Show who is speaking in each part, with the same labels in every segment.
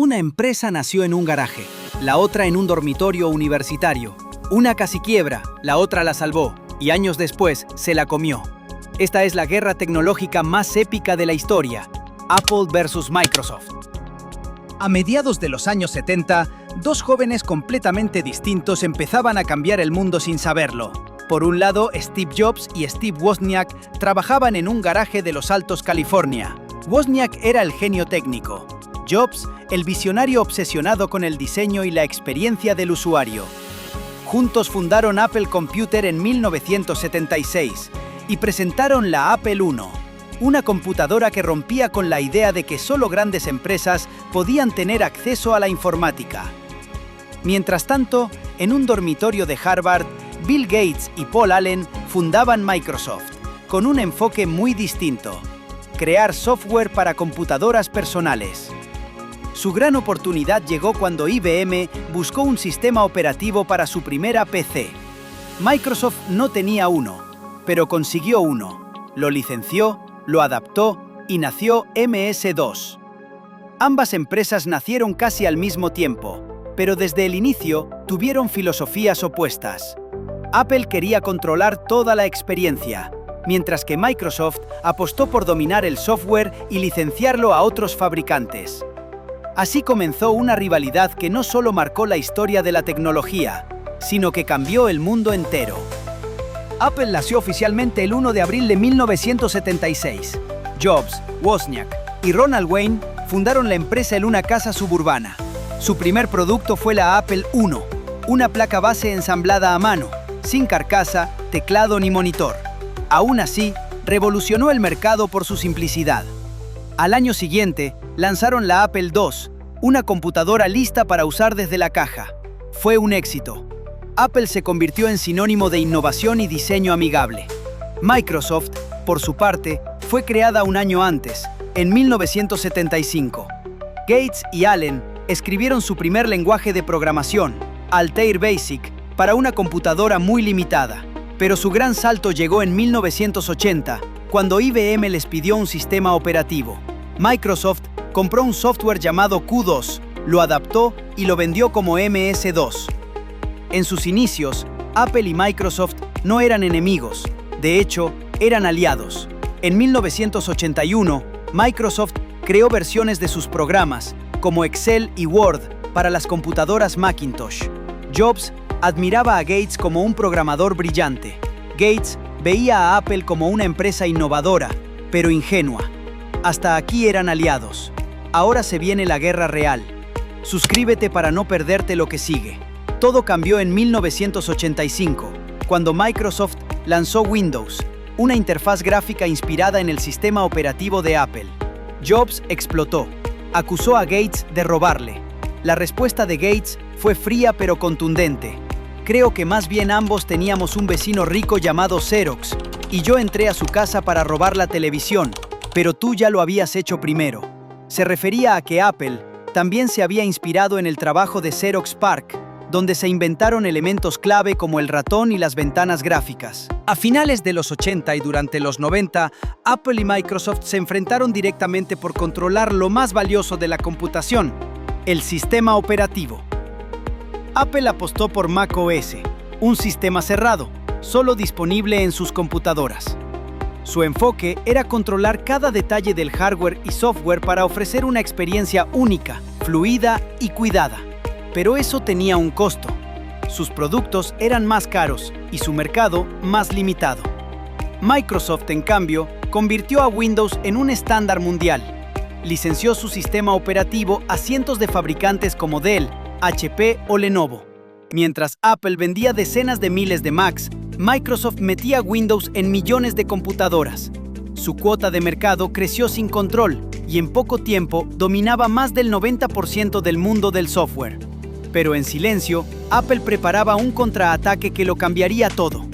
Speaker 1: Una empresa nació en un garaje, la otra en un dormitorio universitario. Una casi quiebra, la otra la salvó, y años después se la comió. Esta es la guerra tecnológica más épica de la historia, Apple versus Microsoft.
Speaker 2: A mediados de los años 70, dos jóvenes completamente distintos empezaban a cambiar el mundo sin saberlo. Por un lado, Steve Jobs y Steve Wozniak trabajaban en un garaje de Los Altos, California. Wozniak era el genio técnico. Jobs, el visionario obsesionado con el diseño y la experiencia del usuario. Juntos fundaron Apple Computer en 1976 y presentaron la Apple I, una computadora que rompía con la idea de que solo grandes empresas podían tener acceso a la informática. Mientras tanto, en un dormitorio de Harvard, Bill Gates y Paul Allen fundaban Microsoft, con un enfoque muy distinto: crear software para computadoras personales. Su gran oportunidad llegó cuando IBM buscó un sistema operativo para su primera PC. Microsoft no tenía uno, pero consiguió uno. Lo licenció, lo adaptó y nació MS-2. Ambas empresas nacieron casi al mismo tiempo, pero desde el inicio tuvieron filosofías opuestas. Apple quería controlar toda la experiencia, mientras que Microsoft apostó por dominar el software y licenciarlo a otros fabricantes. Así comenzó una rivalidad que no solo marcó la historia de la tecnología, sino que cambió el mundo entero. Apple nació oficialmente el 1 de abril de 1976. Jobs, Wozniak y Ronald Wayne fundaron la empresa en una casa suburbana. Su primer producto fue la Apple I, una placa base ensamblada a mano, sin carcasa, teclado ni monitor. Aún así, revolucionó el mercado por su simplicidad. Al año siguiente, lanzaron la Apple II, una computadora lista para usar desde la caja. Fue un éxito. Apple se convirtió en sinónimo de innovación y diseño amigable. Microsoft, por su parte, fue creada un año antes, en 1975. Gates y Allen escribieron su primer lenguaje de programación, Altair Basic, para una computadora muy limitada. Pero su gran salto llegó en 1980, cuando IBM les pidió un sistema operativo. Microsoft compró un software llamado Q2, lo adaptó y lo vendió como MS-2. En sus inicios, Apple y Microsoft no eran enemigos, de hecho, eran aliados. En 1981, Microsoft creó versiones de sus programas, como Excel y Word, para las computadoras Macintosh. Jobs admiraba a Gates como un programador brillante. Gates veía a Apple como una empresa innovadora, pero ingenua. Hasta aquí eran aliados. Ahora se viene la guerra real. Suscríbete para no perderte lo que sigue. Todo cambió en 1985, cuando Microsoft lanzó Windows, una interfaz gráfica inspirada en el sistema operativo de Apple. Jobs explotó. Acusó a Gates de robarle. La respuesta de Gates fue fría pero contundente. Creo que más bien ambos teníamos un vecino rico llamado Xerox, y yo entré a su casa para robar la televisión, pero tú ya lo habías hecho primero. Se refería a que Apple también se había inspirado en el trabajo de Xerox PARC, donde se inventaron elementos clave como el ratón y las ventanas gráficas. A finales de los 80 y durante los 90, Apple y Microsoft se enfrentaron directamente por controlar lo más valioso de la computación, el sistema operativo. Apple apostó por macOS, un sistema cerrado, solo disponible en sus computadoras. Su enfoque era controlar cada detalle del hardware y software para ofrecer una experiencia única, fluida y cuidada. Pero eso tenía un costo. Sus productos eran más caros y su mercado más limitado. Microsoft, en cambio, convirtió a Windows en un estándar mundial. Licenció su sistema operativo a cientos de fabricantes como Dell, HP o Lenovo. Mientras Apple vendía decenas de miles de Macs, Microsoft metía Windows en millones de computadoras. Su cuota de mercado creció sin control y en poco tiempo dominaba más del 90% del mundo del software. Pero en silencio, Apple preparaba un contraataque que lo cambiaría todo.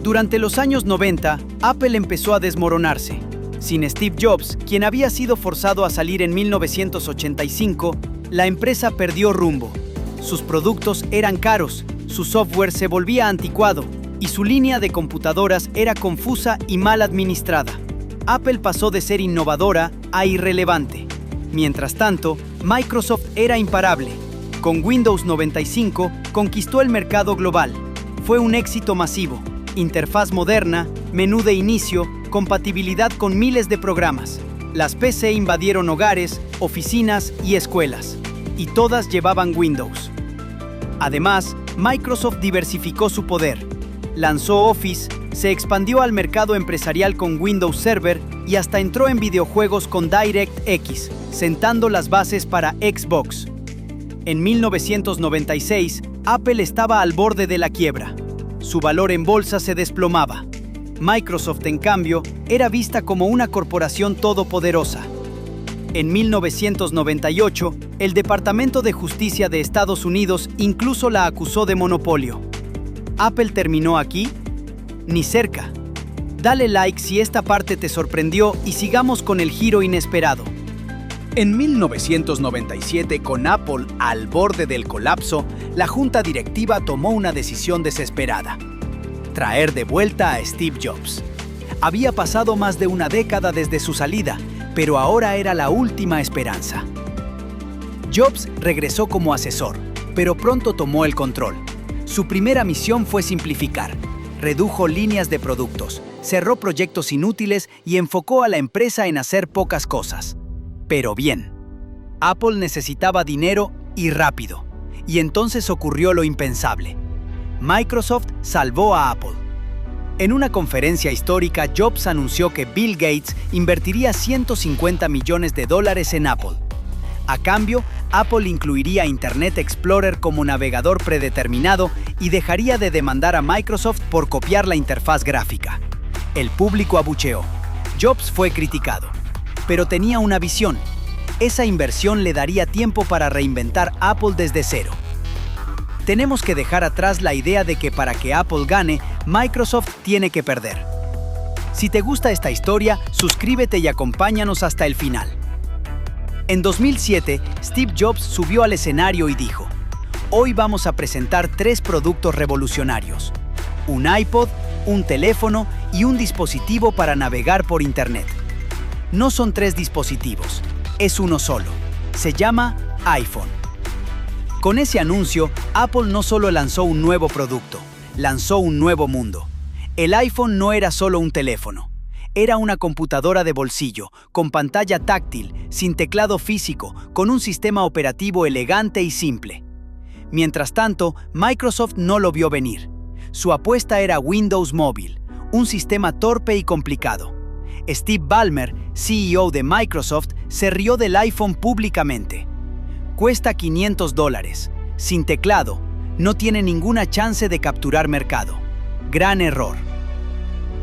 Speaker 2: Durante los años 90, Apple empezó a desmoronarse. Sin Steve Jobs, quien había sido forzado a salir en 1985, la empresa perdió rumbo. Sus productos eran caros, su software se volvía anticuado y su línea de computadoras era confusa y mal administrada. Apple pasó de ser innovadora a irrelevante. Mientras tanto,
Speaker 1: Microsoft era imparable. Con Windows 95 conquistó el mercado global. Fue un éxito masivo. Interfaz moderna, menú de inicio, compatibilidad con miles de programas. Las PC invadieron hogares, oficinas y escuelas, y todas llevaban Windows. Además, Microsoft diversificó su poder. Lanzó Office, se expandió al mercado empresarial con Windows Server y hasta entró en videojuegos con DirectX, sentando las bases para Xbox. En 1996, Apple estaba al borde de la quiebra. Su valor en bolsa se desplomaba. Microsoft, en cambio, era vista como una corporación todopoderosa. En 1998, el Departamento de Justicia de Estados Unidos incluso la acusó de monopolio. ¿Apple terminó aquí? Ni cerca. Dale like si esta parte te sorprendió y sigamos con el giro inesperado.
Speaker 2: En 1997, con Apple al borde del colapso, la junta directiva tomó una decisión desesperada: traer de vuelta a Steve Jobs. Había pasado más de una década desde su salida, pero ahora era la última esperanza. Jobs regresó como asesor, pero pronto tomó el control. Su primera misión fue simplificar. Redujo líneas de productos, cerró proyectos inútiles y enfocó a la empresa en hacer pocas cosas. Pero bien, Apple necesitaba dinero y rápido, y entonces ocurrió lo impensable. Microsoft salvó a Apple. En una conferencia histórica, Jobs anunció que Bill Gates invertiría $150 millones en Apple. A cambio, Apple incluiría Internet Explorer como navegador predeterminado y dejaría de demandar a Microsoft por copiar la interfaz gráfica. El público abucheó. Jobs fue criticado, pero tenía una visión. Esa inversión le daría tiempo para reinventar Apple desde cero. Tenemos que dejar atrás la idea de que para que Apple gane, Microsoft tiene que perder. Si te gusta esta historia, suscríbete y acompáñanos hasta el final. En 2007, Steve Jobs subió al escenario y dijo: "Hoy vamos a presentar 3 productos revolucionarios: un iPod, un teléfono y un dispositivo para navegar por Internet". No son 3 dispositivos, es uno solo. Se llama iPhone. Con ese anuncio, Apple no solo lanzó un nuevo producto, lanzó un nuevo mundo. El iPhone no era solo un teléfono. Era una computadora de bolsillo, con pantalla táctil, sin teclado físico, con un sistema operativo elegante y simple. Mientras tanto, Microsoft no lo vio venir. Su apuesta era Windows Mobile, un sistema torpe y complicado. Steve Ballmer, CEO de Microsoft, se rió del iPhone públicamente. Cuesta $500, sin teclado, no tiene ninguna chance de capturar mercado. Gran error.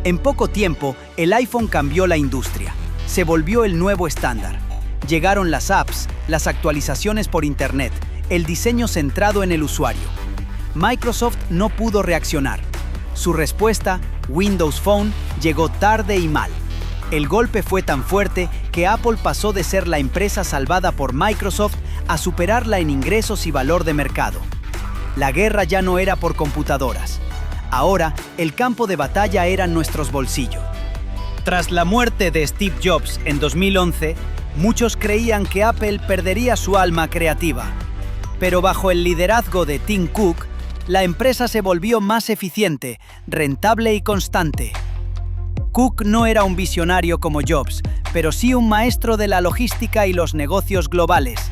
Speaker 2: En poco tiempo, el iPhone cambió la industria. Se volvió el nuevo estándar. Llegaron las apps, las actualizaciones por Internet, el diseño centrado en el usuario. Microsoft no pudo reaccionar. Su respuesta, Windows Phone, llegó tarde y mal. El golpe fue tan fuerte que Apple pasó de ser la empresa salvada por Microsoft a superarla en ingresos y valor de mercado. La guerra ya no era por computadoras. Ahora, el campo de batalla eran nuestros bolsillos. Tras la muerte de Steve Jobs en 2011, muchos creían que Apple perdería su alma creativa. Pero bajo el liderazgo de Tim Cook, la empresa se volvió más eficiente, rentable y constante. Cook no era un visionario como Jobs, pero sí un maestro de la logística y los negocios globales.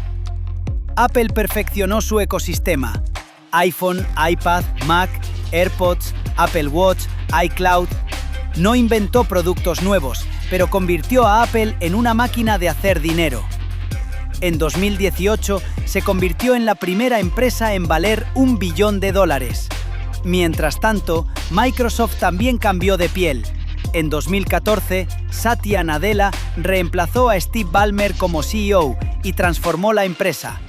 Speaker 2: Apple perfeccionó su ecosistema: iPhone, iPad, Mac, AirPods, Apple Watch, iCloud. No inventó productos nuevos, pero convirtió a Apple en una máquina de hacer dinero. En 2018, se convirtió en la primera empresa en valer $1 billón. Mientras tanto, Microsoft también cambió de piel. En 2014, Satya Nadella reemplazó a Steve Ballmer como CEO y transformó la empresa.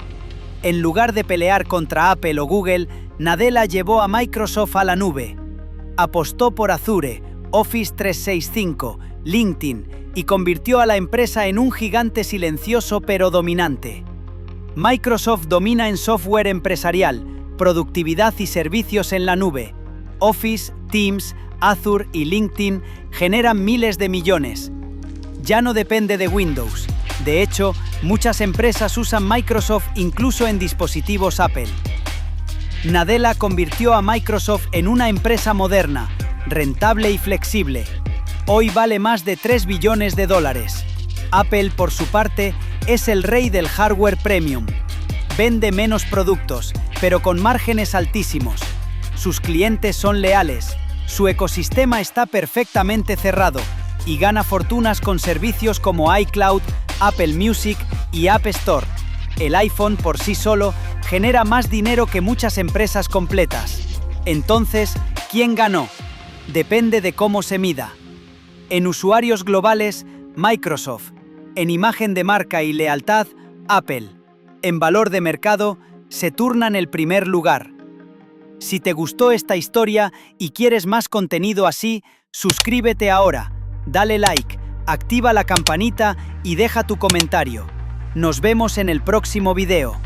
Speaker 2: En lugar de pelear contra Apple o Google, Nadella llevó a Microsoft a la nube. Apostó por Azure, Office 365, LinkedIn y convirtió a la empresa en un gigante silencioso pero dominante. Microsoft domina en software empresarial, productividad y servicios en la nube. Office, Teams, Azure y LinkedIn generan miles de millones. Ya no depende de Windows,
Speaker 1: De hecho, muchas empresas usan Microsoft incluso en dispositivos Apple. Nadella convirtió a Microsoft en una empresa moderna, rentable y flexible. Hoy vale más de $3 billones. Apple, por su parte, es el rey del hardware premium. Vende menos productos, pero con márgenes altísimos. Sus clientes son leales, su ecosistema está perfectamente cerrado y gana fortunas con servicios como iCloud, Apple Music y App Store. El iPhone por sí solo genera más dinero que muchas empresas completas. Entonces, ¿quién ganó? Depende de cómo se mida. En usuarios globales, Microsoft. En imagen de marca y lealtad, Apple. En valor de mercado, se turnan el primer lugar. Si te gustó esta historia y quieres más contenido así, suscríbete ahora, dale like, activa la campanita y deja tu comentario. Nos vemos en el próximo video.